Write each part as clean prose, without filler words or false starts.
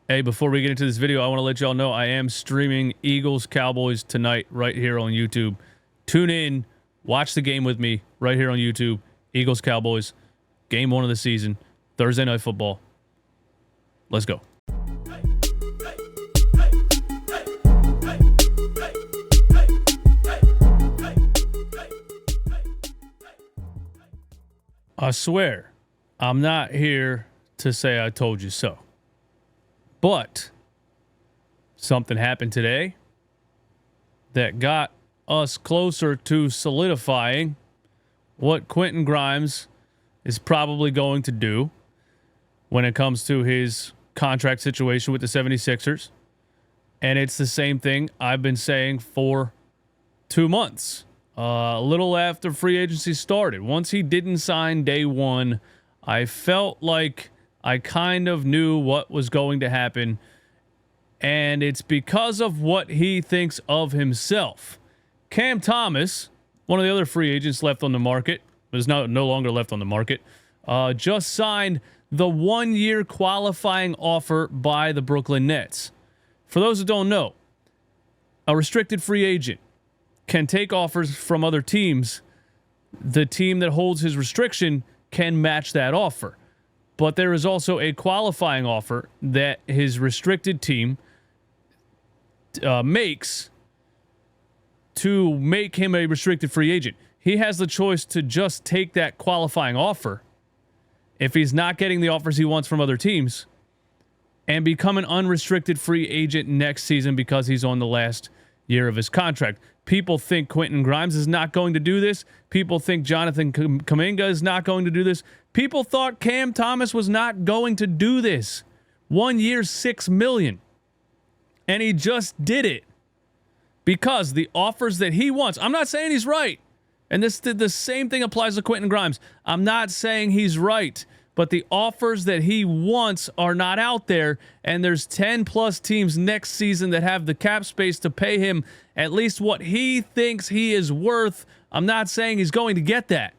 Hey, before we get into this video, I want to let y'all know I am streaming Eagles-Cowboys tonight right here on YouTube. Tune in, watch the game with me right here on YouTube. Eagles-Cowboys, game 1 of the season, Thursday Night Football. Let's go. I swear, I'm not here to say I told you so. But something happened today that got us closer to solidifying what Quinton Grimes is probably going to do when it comes to his contract situation with the 76ers. And it's the same thing I've been saying for 2 months. A little after free agency started. Once he didn't sign day one, I felt like I kind of knew what was going to happen, and it's because of what he thinks of himself. Cam Thomas, one of the other free agents left on the market, is no longer left on the market, just signed the 1-year qualifying offer by the Brookly Nets. For those who don't know, a restricted free agent can take offers from other teams. The team that holds his restriction can match that offer. But there is also a qualifying offer that his restricted team makes to make him a restricted free agent. He has the choice to just take that qualifying offer if he's not getting the offers he wants from other teams and become an unrestricted free agent next season because he's on the last year of his contract. People think Quinton Grimes is not going to do this. People think Jonathan Kuminga is not going to do this. People thought Cam Thomas was not going to do this. 1 year, $6 million. And he just did it because the offers that he wants. I'm not saying he's right. And the same thing applies to Quinton Grimes. I'm not saying he's right. But the offers that he wants are not out there, and there's 10 plus teams next season that have the cap space to pay him at least what he thinks he is worth. I'm not saying he's going to get that,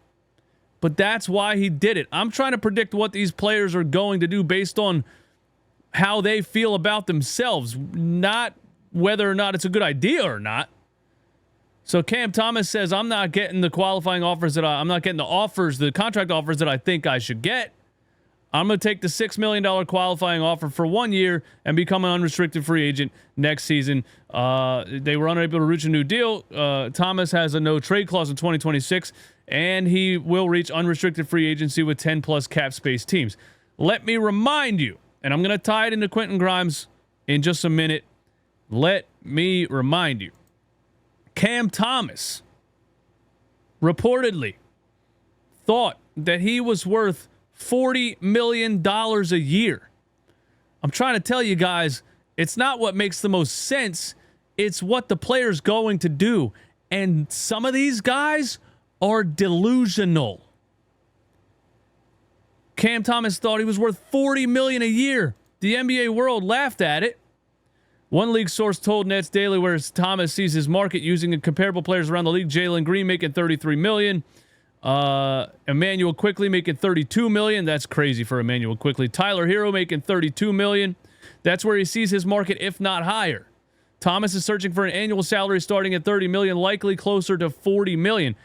but that's why he did it. I'm trying to predict what these players are going to do based on how they feel about themselves, not whether or not it's a good idea or not. So Cam Thomas says, I'm not getting the qualifying offers I'm not getting the contract offers that I think I should get. I'm going to take the $6 million qualifying offer for 1 year and become an unrestricted free agent next season. They were unable to reach a new deal. Thomas has a no trade clause in 2026, and he will reach unrestricted free agency with 10 plus cap space teams. Let me remind you, and I'm going to tie it into Quinton Grimes in just a minute. Let me remind you, Cam Thomas reportedly thought that he was worth $40 million a year. I'm trying to tell you guys, it's not what makes the most sense. It's what the player's going to do. And some of these guys are delusional. Cam Thomas thought he was worth $40 million a year. The NBA world laughed at it. One league source told Nets Daily where Thomas sees his market using comparable players around the league. Jalen Green making $33 million. Emmanuel Quickley making $32 million. That's crazy for Emmanuel Quickley. Tyler Hero making $32 million. That's where he sees his market, if not higher. Thomas is searching for an annual salary starting at $30 million, likely closer to $40 million.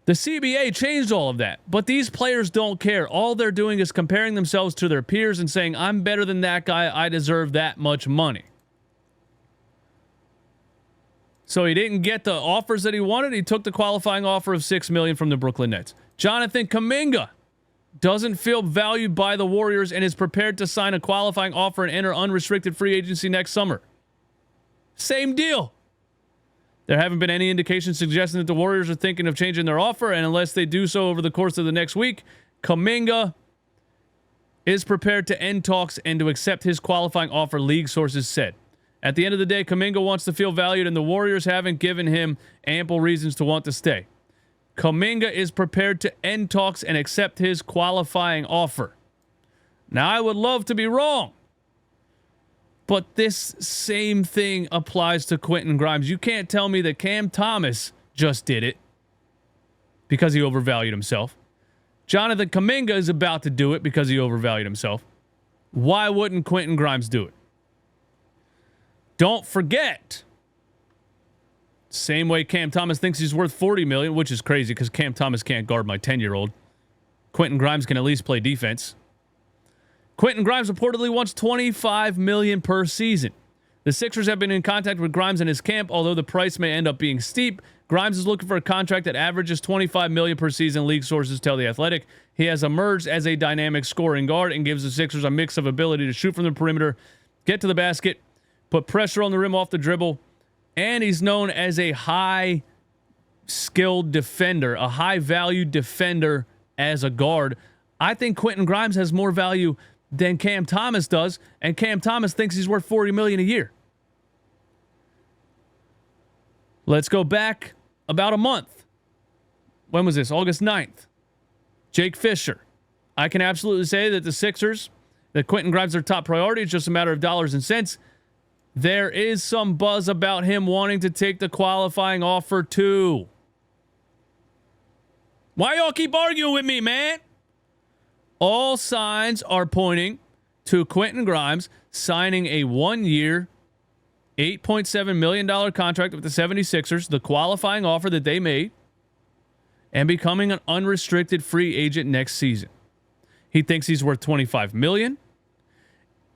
The CBA changed all of that, but these players don't care. All they're doing is comparing themselves to their peers and saying, I'm better than that guy. I deserve that much money. So he didn't get the offers that he wanted. He took the qualifying offer of $6 million from the Brookly Nets. Jonathan Kuminga doesn't feel valued by the Warriors and is prepared to sign a qualifying offer and enter unrestricted free agency next summer. Same deal. There haven't been any indications suggesting that the Warriors are thinking of changing their offer, and unless they do so over the course of the next week, Kuminga is prepared to end talks and to accept his qualifying offer, league sources said. At the end of the day, Kuminga wants to feel valued, and the Warriors haven't given him ample reasons to want to stay. Kuminga is prepared to end talks and accept his qualifying offer. Now, I would love to be wrong, but this same thing applies to Quinton Grimes. You can't tell me that Cam Thomas just did it because he overvalued himself. Jonathan Kuminga is about to do it because he overvalued himself. Why wouldn't Quinton Grimes do it? Don't forget, same way Cam Thomas thinks he's worth $40 million, which is crazy because Cam Thomas can't guard my 10-year-old. Quinton Grimes can at least play defense. Quinton Grimes reportedly wants $25 million per season. The Sixers have been in contact with Grimes in his camp, although the price may end up being steep. Grimes is looking for a contract that averages $25 million per season, league sources tell The Athletic. He has emerged as a dynamic scoring guard and gives the Sixers a mix of ability to shoot from the perimeter, get to the basket, put pressure on the rim off the dribble, and he's known as a high-skilled defender, a high-value defender as a guard. I think Quinton Grimes has more value than Cam Thomas does, and Cam Thomas thinks he's worth $40 million a year. Let's go back about a month. When was this? August 9th. Jake Fisher. I can absolutely say that the Sixers, that Quinton Grimes are top priority. It's just a matter of dollars and cents. There is some buzz about him wanting to take the qualifying offer too. Why y'all keep arguing with me, man? All signs are pointing to Quinton Grimes signing a 1-year, $8.7 million contract with the 76ers, the qualifying offer that they made, and becoming an unrestricted free agent next season. He thinks he's worth $25 million.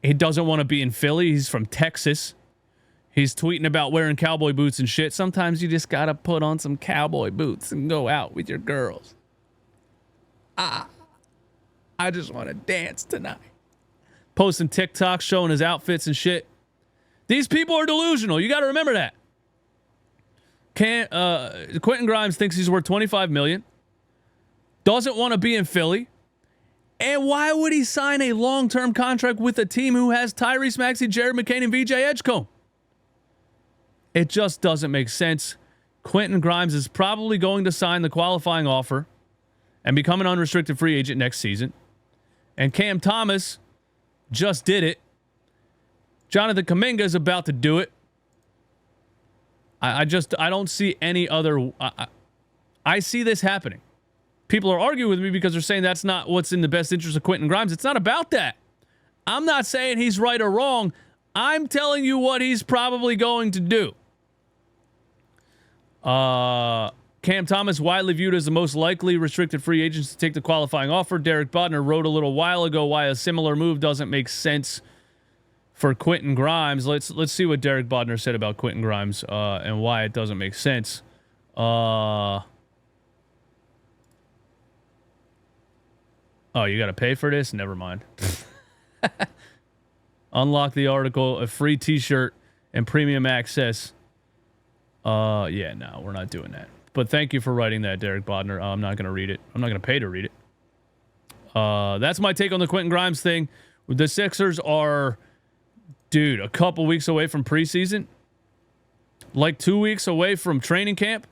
He doesn't want to be in Philly. He's from Texas. He's tweeting about wearing cowboy boots and shit. Sometimes you just got to put on some cowboy boots and go out with your girls. I just want to dance tonight. Posting TikToks showing his outfits and shit. These people are delusional. You got to remember that. Quinton Grimes thinks he's worth $25 million. Doesn't want to be in Philly. And why would he sign a long-term contract with a team who has Tyrese Maxey, Jared McCain, and VJ Edgecombe? It just doesn't make sense. Quinton Grimes is probably going to sign the qualifying offer and become an unrestricted free agent next season. And Cam Thomas just did it. Jonathan Kuminga is about to do it. I don't see any other... I see this happening. People are arguing with me because they're saying that's not what's in the best interest of Quinton Grimes. It's not about that. I'm not saying he's right or wrong. I'm telling you what he's probably going to do. Cam Thomas, widely viewed as the most likely restricted free agent to take the qualifying offer. Derek Bodner wrote a little while ago why a similar move doesn't make sense for Quinton Grimes. Let's see what Derek Bodner said about Quinton Grimes and why it doesn't make sense. Oh, you got to pay for this? Never mind. Unlock the article, a free t-shirt, and premium access. Yeah, no, we're not doing that. But thank you for writing that, Derek Bodner. I'm not going to read it. I'm not going to pay to read it. That's my take on the Quinton Grimes thing. The Sixers are, dude, a couple weeks away from preseason. Like 2 weeks away from training camp.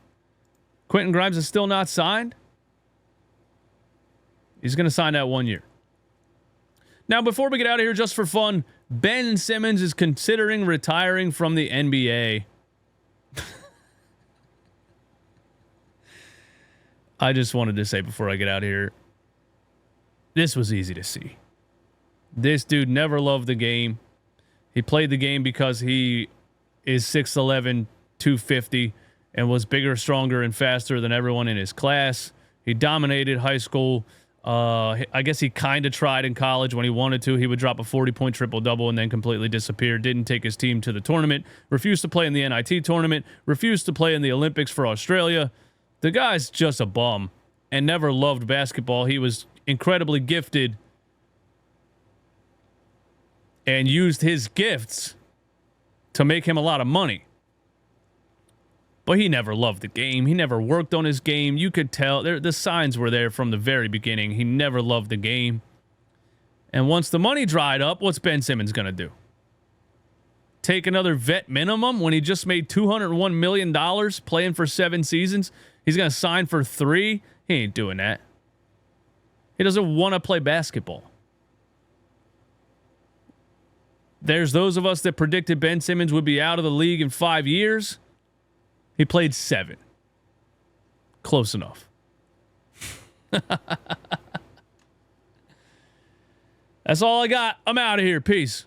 Quinton Grimes is still not signed. He's going to sign that 1 year. Now, before we get out of here, just for fun, Ben Simmons is considering retiring from the NBA. I just wanted to say before I get out of here, this was easy to see. This dude never loved the game. He played the game because he is 6'11", 250, and was bigger, stronger, and faster than everyone in his class. He dominated high school. I guess he kind of tried in college when he wanted to. He would drop a 40-point triple-double and then completely disappear. Didn't take his team to the tournament. Refused to play in the NIT tournament. Refused to play in the Olympics for Australia. The guy's just a bum and never loved basketball. He was incredibly gifted and used his gifts to make him a lot of money. But he never loved the game. He never worked on his game. You could tell. The signs were there from the very beginning. He never loved the game. And once the money dried up, what's Ben Simmons going to do? Take another vet minimum when he just made $201 million playing for 7 seasons? He's going to sign for 3? He ain't doing that. He doesn't want to play basketball. There's those of us that predicted Ben Simmons would be out of the league in 5 years. He played 7. Close enough. That's all I got. I'm out of here. Peace.